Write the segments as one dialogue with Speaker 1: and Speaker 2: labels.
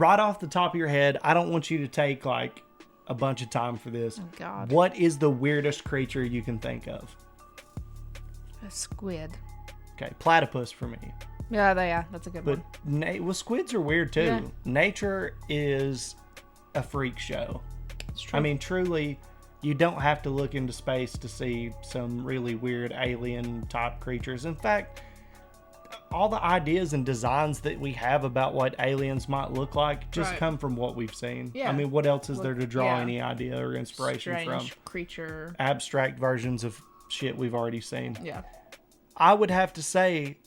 Speaker 1: right off the top of your head, I don't want you to take like a bunch of time for this.
Speaker 2: Oh, God.
Speaker 1: What is the weirdest creature you can think of?
Speaker 2: A squid.
Speaker 1: Okay, platypus for me.
Speaker 2: Yeah, that's a good
Speaker 1: But
Speaker 2: one.
Speaker 1: well, squids are weird too.
Speaker 2: Yeah.
Speaker 1: Nature is a freak show.
Speaker 2: It's true.
Speaker 1: I mean, truly, you don't have to look into space to see some really weird alien type creatures. In fact, all the ideas and designs that we have about what aliens might look like just
Speaker 2: Right.
Speaker 1: come from what we've seen.
Speaker 2: Yeah.
Speaker 1: I mean, what else is there to draw
Speaker 2: Yeah.
Speaker 1: any idea or inspiration
Speaker 2: Strange
Speaker 1: from?
Speaker 2: creature.
Speaker 1: Abstract versions of shit we've already seen.
Speaker 2: Yeah.
Speaker 1: I would have to say,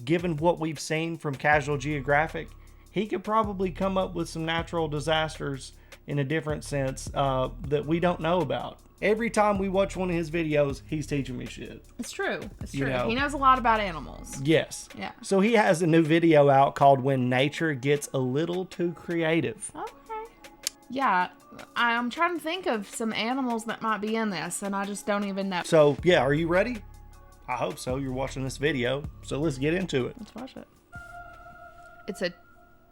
Speaker 1: given what we've seen from Casual Geographic, he could probably come up with some natural disasters in a different sense that we don't know about. Every time we watch one of his videos, he's teaching me shit.
Speaker 2: It's true. It's
Speaker 1: You
Speaker 2: true.
Speaker 1: know.
Speaker 2: He knows a lot about animals.
Speaker 1: Yes.
Speaker 2: Yeah.
Speaker 1: So he has a new video out called When Nature Gets a Little Too Creative.
Speaker 2: Okay. Yeah. I'm trying to think of some animals that might be in this, and I just don't even know.
Speaker 1: So, yeah, are you ready? I hope so. You're watching this video. So let's get into it.
Speaker 2: Let's watch it.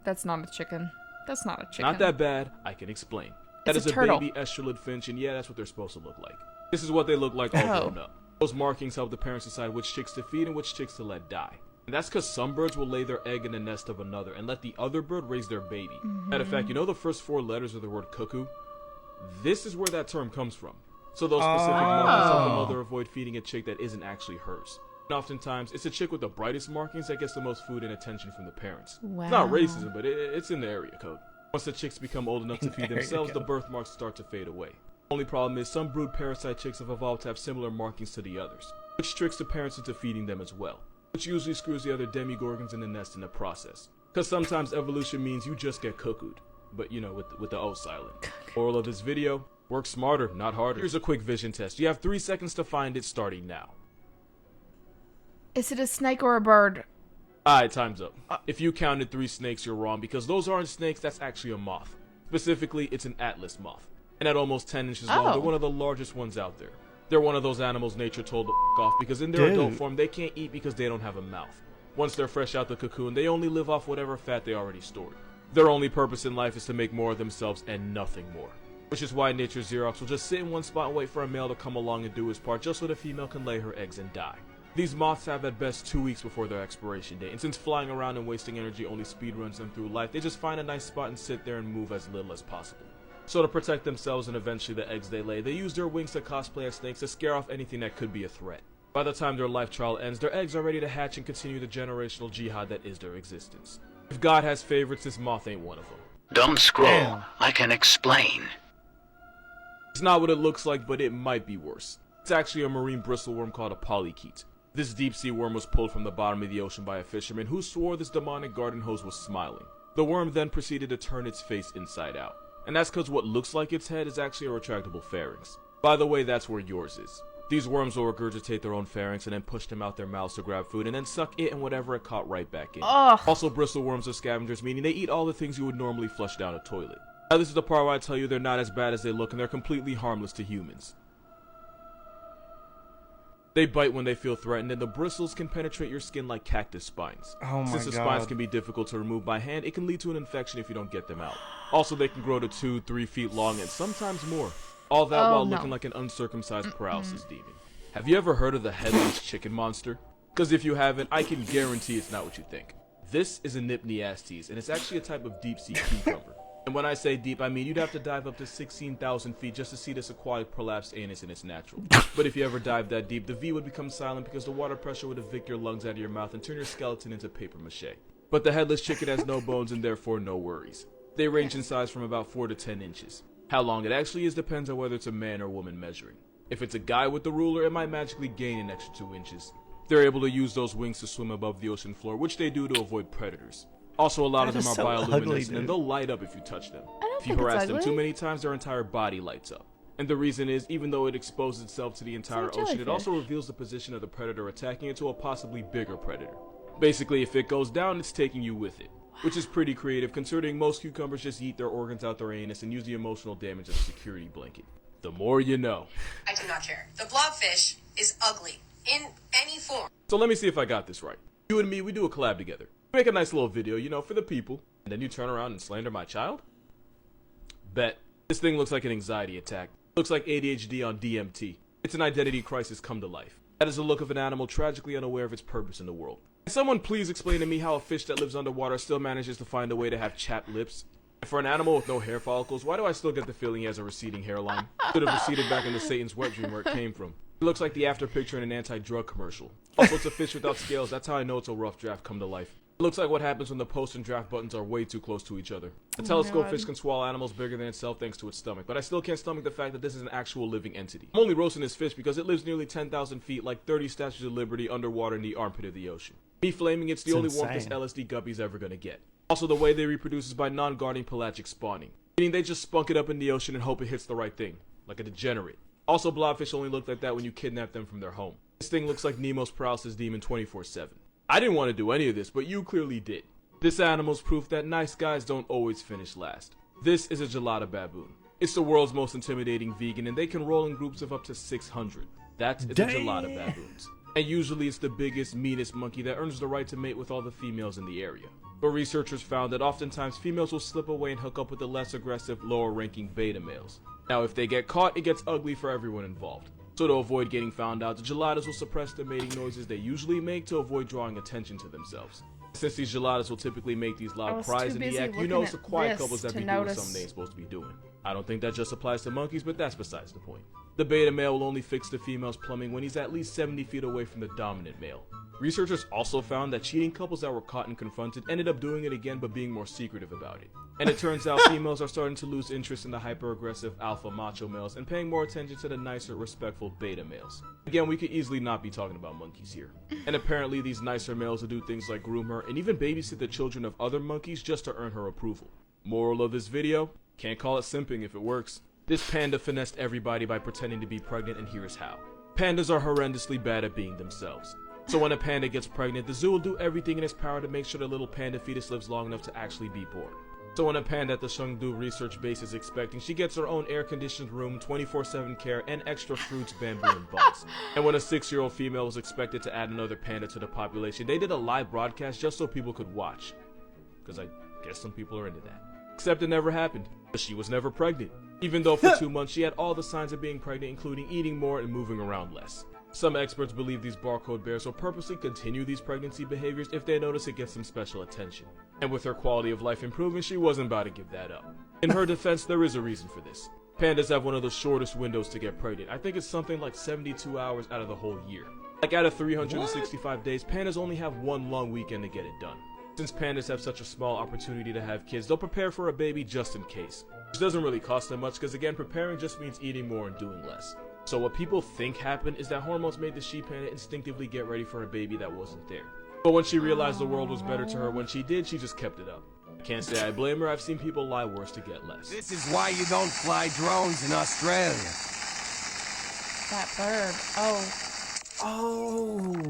Speaker 2: That's not a chicken. That's not a chicken.
Speaker 3: Not that bad, I can explain. That
Speaker 2: It's
Speaker 3: is
Speaker 2: a
Speaker 3: a
Speaker 2: turtle.
Speaker 3: baby estrelid finch, and yeah, that's what they're supposed to look like. This is what they look like all
Speaker 2: Oh.
Speaker 3: grown up. Those markings help the parents decide which chicks to feed and which chicks to let die. And that's because some birds will lay their egg in the nest of another and let the other bird raise their baby. Matter of fact, you know the first 4 letters of the word cuckoo? This is where that term comes from. So those specific markings help the mother avoid feeding a chick that isn't actually hers. And oftentimes, it's a chick with the brightest markings that gets the most food and attention from the parents.
Speaker 2: Wow.
Speaker 3: It's not racism, but it's in the area code. Once the chicks become old enough to feed
Speaker 1: Area
Speaker 3: themselves, the
Speaker 1: code.
Speaker 3: birthmarks start to fade away. Only problem is some brood parasite chicks have evolved to have similar markings to the others, which tricks the parents into feeding them as well, which usually screws the other demigorgons in the nest in the process. Because sometimes evolution means you just get cuckooed, but you know, with the O silent. Moral of this video, work smarter, not harder. Here's a quick vision test. You have 3 seconds to find it, starting now.
Speaker 2: Is it a snake or a bird?
Speaker 3: Alright, time's up. If you counted 3 snakes, you're wrong, because those aren't snakes, that's actually a moth. Specifically, it's an Atlas moth. And at almost 10 inches long,
Speaker 2: Oh.
Speaker 3: they're one of the largest ones out there. They're one of those animals nature told to f off, because in their adult
Speaker 1: Dude.
Speaker 3: form, they can't eat because they don't have a mouth. Once they're fresh out the cocoon, they only live off whatever fat they already stored. Their only purpose in life is to make more of themselves and nothing more. Which is why nature's Xerox will just sit in one spot and wait for a male to come along and do his part, just so the female can lay her eggs and die. These moths have at best 2 weeks before their expiration date, and since flying around and wasting energy only speedruns them through life, they just find a nice spot and sit there and move as little as possible. So to protect themselves and eventually the eggs they lay, they use their wings to cosplay as snakes to scare off anything that could be a threat. By the time their life trial ends, their eggs are ready to hatch and continue the generational jihad that is their existence. If God has favorites, this moth ain't one of them.
Speaker 4: Don't scroll.
Speaker 1: Damn.
Speaker 4: I can explain.
Speaker 3: It's not what it looks like, but it might be worse. It's actually a marine bristleworm called a polychaete. This deep-sea worm was pulled from the bottom of the ocean by a fisherman who swore this demonic garden hose was smiling. The worm then proceeded to turn its face inside out. And that's because what looks like its head is actually a retractable pharynx. By the way, that's where yours is. These worms will regurgitate their own pharynx and then push them out their mouths to grab food and then suck it and whatever it caught right back in.
Speaker 2: Ugh.
Speaker 3: Also, bristleworms are scavengers, meaning they eat all the things you would normally flush down a toilet. Now this is the part where I tell you they're not as bad as they look and they're completely harmless to humans. They bite when they feel threatened, and the bristles can penetrate your skin like cactus spines.
Speaker 1: Oh my
Speaker 3: Since the
Speaker 1: God.
Speaker 3: spines can be difficult to remove by hand, it can lead to an infection if you don't get them out. Also, they can grow to 2-3 feet long and sometimes more. All that
Speaker 2: Oh,
Speaker 3: while
Speaker 2: no.
Speaker 3: looking like an uncircumcised paralysis demon. Have you ever heard of the Headless chicken monster? Because if you haven't, I can guarantee it's not what you think. This is a Nypniastes, and it's actually a type of deep-sea cucumber. And when I say deep, I mean you'd have to dive up to 16,000 feet just to see this aquatic prolapsed anus in its natural. But if you ever dive that deep, the V would become silent because the water pressure would evict your lungs out of your mouth and turn your skeleton into paper mache. But the headless chicken has no bones and therefore no worries. They range in size from about 4 to 10 inches. How long it actually is depends on whether it's a man or woman measuring. If it's a guy with the ruler, it might magically gain an extra 2 inches. They're able to use those wings to swim above the ocean floor, which they do to avoid predators. Also, a lot of
Speaker 1: That
Speaker 3: them
Speaker 1: is
Speaker 3: are
Speaker 1: so
Speaker 3: bioluminescent,
Speaker 1: ugly, dude.
Speaker 3: and they'll light up if you touch them.
Speaker 2: don't
Speaker 3: If you
Speaker 2: think it's
Speaker 3: harass them too
Speaker 2: ugly.
Speaker 3: many times, their entire body lights up. And the reason is, even though it exposes itself to the entire
Speaker 2: like a
Speaker 3: ocean, it
Speaker 2: jellyfish.
Speaker 3: also reveals the position of the predator attacking it to a possibly bigger predator. Basically, if it goes down, it's taking you with it. Which is pretty creative, considering most cucumbers just eat their organs out their anus and use the emotional damage as a security blanket. The more you know.
Speaker 5: I do not care. The blobfish is ugly in any form.
Speaker 3: So let me see if I got this right. You and me, we do a collab together. We make a nice little video, you know, for the people. and then you turn around and slander my child? Bet. This thing looks like an anxiety attack. Looks like ADHD on DMT. It's an identity crisis come to life. That is the look of an animal tragically unaware of its purpose in the world. Can someone please explain to me how a fish that lives underwater still manages to find a way to have chapped lips? And for an animal with no hair follicles, why do I still get the feeling he has a receding hairline? Could have receded back into Satan's wet dream where it came from. It looks like the after picture in an anti-drug commercial. Also, it's a fish without scales. That's how I know it's a rough draft come to life. It looks like what happens when the post and draft buttons are way too close to each other. A telescope fish can swallow animals bigger than itself thanks to its stomach, but I still can't stomach the fact that this is an actual living entity. I'm only roasting this fish because it lives nearly 10,000 feet, like 30 Statues of Liberty underwater in the armpit of the ocean. Me flaming it's the only warmth this LSD guppy's ever gonna get. Also, the way they reproduce is by non-guarding pelagic spawning, meaning they just spunk it up in the ocean and hope it hits the right thing, like a degenerate. Also, blobfish only look like that when you kidnap them from their home. This thing looks like Nemo's paralysis demon 24/7. I didn't want to do any of this, but you clearly did. This animal's proof that nice guys don't always finish last. This is a Gelato Baboon. It's the world's most intimidating vegan, and they can roll in groups of up to 600. That is the Gelato Baboons. And usually it's the biggest, meanest monkey that earns the right to mate with all the females in the area. But researchers found that oftentimes females will slip away and hook up with the less aggressive, lower-ranking beta males. Now, if they get caught, it gets ugly for everyone involved. So to avoid getting found out, the gelatos will suppress the mating noises they usually make to avoid drawing attention to themselves. Since these gelatos will typically make these loud cries in the act, you know it's the quiet couples that be doing something they ain't supposed to be doing. I don't think that just applies to monkeys, but that's besides the point. The beta male will only fix the female's plumbing when he's at least 70 feet away from the dominant male. Researchers also found that cheating couples that were caught and confronted ended up doing it again but being more secretive about it. And it turns out females are starting to lose interest in the hyper-aggressive alpha macho males and paying more attention to the nicer, respectful beta males. Again, we could easily not be talking about monkeys here. And apparently these nicer males will do things like groom her and even babysit the children of other monkeys just to earn her approval. Moral of this video? Can't call it simping if it works. This panda finessed everybody by pretending to be pregnant, and here's how. Pandas are horrendously bad at being themselves. So when a panda gets pregnant, the zoo will do everything in its power to make sure the little panda fetus lives long enough to actually be born. So when a panda at the Chengdu research base is expecting, she gets her own air-conditioned room, 24/7 care, and extra fruits, bamboo, and bugs. And when a 6-year-old female was expected to add another panda to the population, they did a live broadcast just so people could watch. Because I guess some people are into that. Except it never happened, because she was never pregnant. Even though for 2 months she had all the signs of being pregnant, including eating more and moving around less. Some experts believe these barcode bears will purposely continue these pregnancy behaviors if they notice it gets some special attention. And with her quality of life improving, she wasn't about to give that up. In her defense, there is a reason for this. Pandas have one of the shortest windows to get pregnant. I think it's something like 72 hours out of the whole year. Like out of 365 days, pandas only have one long weekend to get it done. Since pandas have such a small opportunity to have kids, they'll prepare for a baby just in case. Which doesn't really cost them much because again, preparing just means eating more and doing less. So what people think happened is that hormones made the she panda instinctively get ready for a baby that wasn't there. But when she realized the world was better to her when she did, she just kept it up. I can't say I blame her, I've seen people lie worse to get less.
Speaker 6: This is why you don't fly drones in Australia.
Speaker 2: That bird.
Speaker 1: Oh.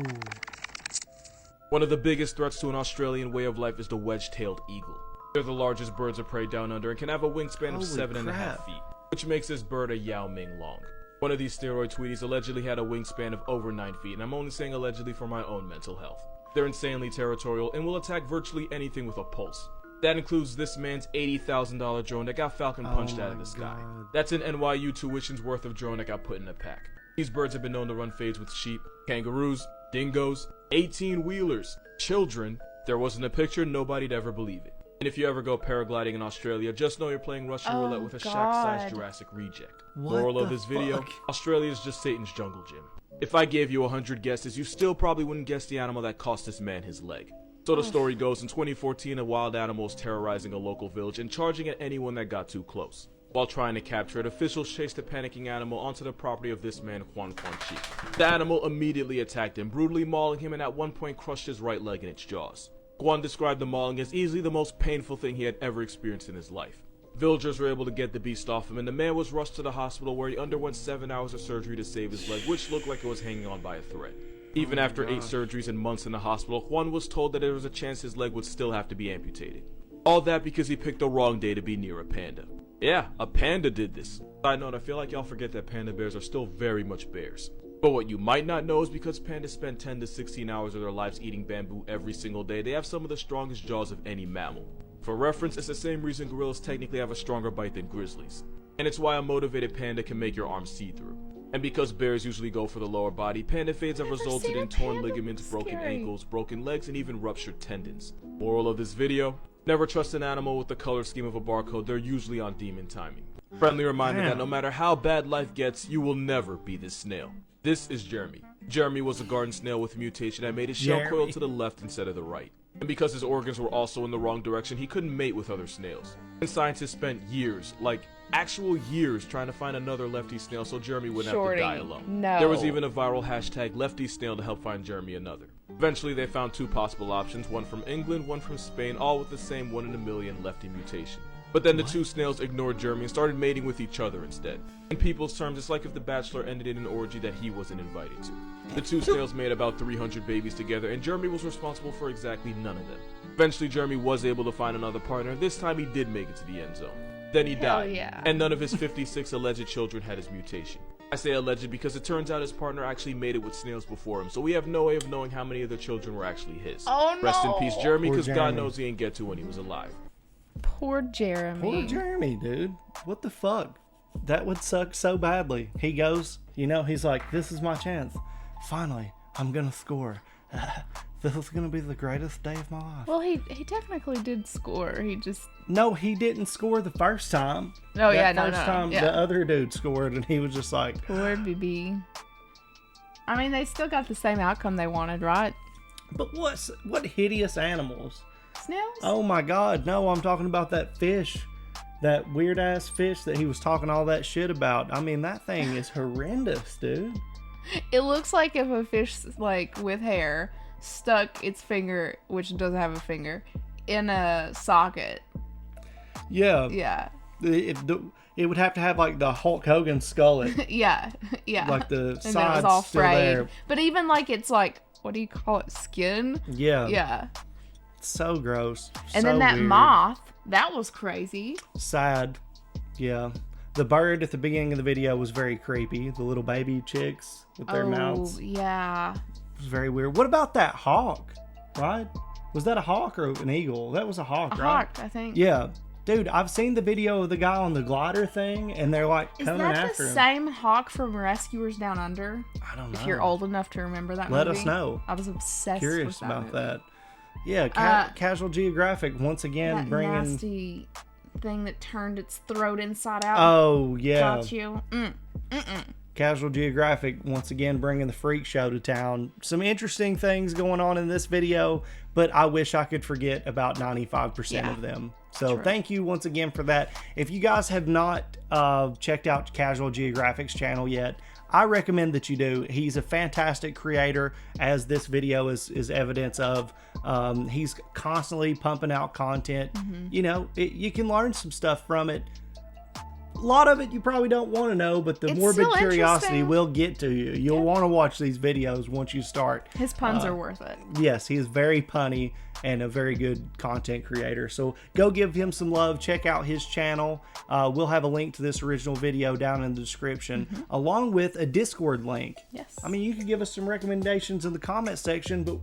Speaker 3: One of the biggest threats to an Australian way of life is the wedge-tailed eagle. They're the largest birds of prey down under and can have a wingspan of 7.5 feet, which makes this bird a Yao Ming long. One of these steroid tweeties allegedly had a wingspan of over 9 feet, and I'm only saying allegedly for my own mental health. They're insanely territorial and will attack virtually anything with a pulse. That includes this man's $80,000 drone that got falcon punched out of the sky. That's an NYU tuition's worth of drone that got put in a pack. These birds have been known to run fades with sheep, kangaroos, dingoes, 18-wheelers, children. If there wasn't a picture, nobody'd ever believe it. And if you ever go paragliding in Australia, just know you're playing Russian roulette with a shack-sized Jurassic reject. Moral of this video, Australia is just Satan's jungle gym. If I gave you 100 guesses, you still probably wouldn't guess the animal that cost this man his leg. So the story goes, in 2014, a wild animal was terrorizing a local village and charging at anyone that got too close. While trying to capture it, officials chased the panicking animal onto the property of this man, Juan Chi. The animal immediately attacked him, brutally mauling him, and at one point crushed his right leg in its jaws. Juan described the mauling as easily the most painful thing he had ever experienced in his life. Villagers were able to get the beast off him, and the man was rushed to the hospital where he underwent 7 hours of surgery to save his leg, which looked like it was hanging on by a thread. Even after 8 surgeries and months in the hospital, Juan was told that there was a chance his leg would still have to be amputated. All that because he picked the wrong day to be near a panda. Yeah, a panda did this. Side note, I feel like y'all forget that panda bears are still very much bears. But what you might not know is because pandas spend 10 to 16 hours of their lives eating bamboo every single day, they have some of the strongest jaws of any mammal. For reference, it's the same reason gorillas technically have a stronger bite than grizzlies. And it's why a motivated panda can make your arm see-through. And because bears usually go for the lower body, panda fades have resulted in torn ligaments, broken ankles, broken legs, and even ruptured tendons. Moral of this video, never trust an animal with the color scheme of a barcode, they're usually on demon timing. Friendly reminder that no matter how bad life gets, you will never be this snail. This is Jeremy. Jeremy was a garden snail with a mutation that made his shell coil to the left instead of the right. And because his organs were also in the wrong direction, he couldn't mate with other snails. And scientists spent years, like actual years, trying to find another lefty snail so Jeremy wouldn't have to die alone.
Speaker 2: No.
Speaker 3: There was even a viral hashtag lefty snail to help find Jeremy another. Eventually they found 2 possible options, one from England, one from Spain, all with the same 1 in a million lefty mutation. But then the 2 snails ignored Jeremy and started mating with each other instead. In people's terms, it's like if The Bachelor ended in an orgy that he wasn't invited to. The 2 snails made about 300 babies together, and Jeremy was responsible for exactly none of them. Eventually, Jeremy was able to find another partner, and this time he did make it to the end zone. Then he died, and none of his 56 alleged children had his mutation. I say alleged because it turns out his partner actually mated with snails before him, so we have no way of knowing how many of the children were actually his.
Speaker 2: Oh, no.
Speaker 3: Rest in peace, Jeremy, because God
Speaker 1: Jeremy.
Speaker 3: knows he didn't get to when he was alive.
Speaker 2: Poor Jeremy.
Speaker 1: Poor Jeremy, dude. What the fuck? That would suck so badly. He goes, he's like, this is my chance. Finally, I'm gonna score. This is gonna be the greatest day of my life.
Speaker 2: Well, he technically did score. He just...
Speaker 1: No, he didn't score the first time.
Speaker 2: Oh,
Speaker 1: That
Speaker 2: yeah,
Speaker 1: first time the other dude scored, and he was just like,
Speaker 2: Poor BB. I mean, they still got the same outcome they wanted, right?
Speaker 1: but what hideous animals?
Speaker 2: Snails?
Speaker 1: Oh my god, no, I'm talking about that fish. That weird ass fish that he was talking all that shit about. I mean, that thing is horrendous, dude.
Speaker 2: It looks like if a fish, like, with hair stuck its finger, which doesn't have a finger, in a socket.
Speaker 1: Yeah.
Speaker 2: Yeah.
Speaker 1: It would have to have, like, the Hulk Hogan skull.
Speaker 2: Yeah.
Speaker 1: Like, the
Speaker 2: And
Speaker 1: sides
Speaker 2: then it was all
Speaker 1: still
Speaker 2: frayed.
Speaker 1: there.
Speaker 2: But even, like, it's like, what do you call it? Skin?
Speaker 1: Yeah.
Speaker 2: Yeah.
Speaker 1: So gross.
Speaker 2: And
Speaker 1: so
Speaker 2: then that
Speaker 1: weird.
Speaker 2: moth, that was crazy.
Speaker 1: Sad. Yeah. The bird at the beginning of the video was very creepy. The little baby chicks with their mouths.
Speaker 2: Oh, yeah.
Speaker 1: It was very weird. What about that hawk? Right? Was that a hawk or an eagle? That was a hawk,
Speaker 2: A
Speaker 1: right?
Speaker 2: hawk, I think.
Speaker 1: Yeah. Dude, I've seen the video of the guy on the glider thing, and they're like
Speaker 2: Is
Speaker 1: coming
Speaker 2: that
Speaker 1: after
Speaker 2: the
Speaker 1: him.
Speaker 2: same hawk from Rescuers Down Under?
Speaker 1: I don't know.
Speaker 2: If you're old enough to remember that
Speaker 1: Let
Speaker 2: movie.
Speaker 1: us know.
Speaker 2: I was obsessed
Speaker 1: Curious
Speaker 2: with that
Speaker 1: about
Speaker 2: movie.
Speaker 1: that. Yeah, Casual Geographic once again
Speaker 2: That
Speaker 1: bringing.
Speaker 2: nasty thing that turned its throat inside out.
Speaker 1: Oh yeah.
Speaker 2: Got you.
Speaker 1: Casual Geographic once again bringing the freak show to town. Some interesting things going on in this video, but I wish I could forget about 95% of them. So thank you once again for that. If you guys have not checked out Casual Geographic's channel yet, I recommend that you do. He's a fantastic creator, as this video is evidence of. He's constantly pumping out content. You can learn some stuff from it. A lot of it you probably don't want to know, but the
Speaker 2: It's
Speaker 1: morbid
Speaker 2: still
Speaker 1: curiosity
Speaker 2: interesting.
Speaker 1: will get to you. You'll want to watch these videos once you start.
Speaker 2: His puns are worth it.
Speaker 1: Yes, he is very punny and a very good content creator. So go give him some love. Check out his channel. We'll have a link to this original video down in the description, along with a Discord link.
Speaker 2: Yes.
Speaker 1: I mean, you could give us some recommendations in the comment section, but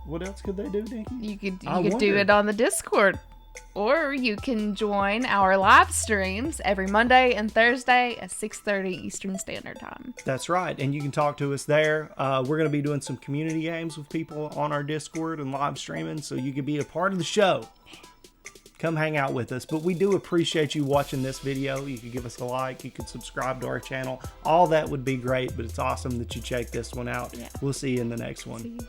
Speaker 1: what else could they do, Nikki?
Speaker 2: You could
Speaker 1: I
Speaker 2: do
Speaker 1: wonder.
Speaker 2: it on the Discord. Or you can join our live streams every Monday and Thursday at 6:30 Eastern Standard Time.
Speaker 1: That's right, and you can talk to us there. We're going to be doing some community games with people on our Discord and live streaming, so you can be a part of the show. Come hang out with us. But we do appreciate you watching this video. You can give us a like, you can subscribe to our channel. All that would be great, but it's awesome that you check this one out.
Speaker 2: Yeah.
Speaker 1: We'll see you in the next one.
Speaker 2: See you.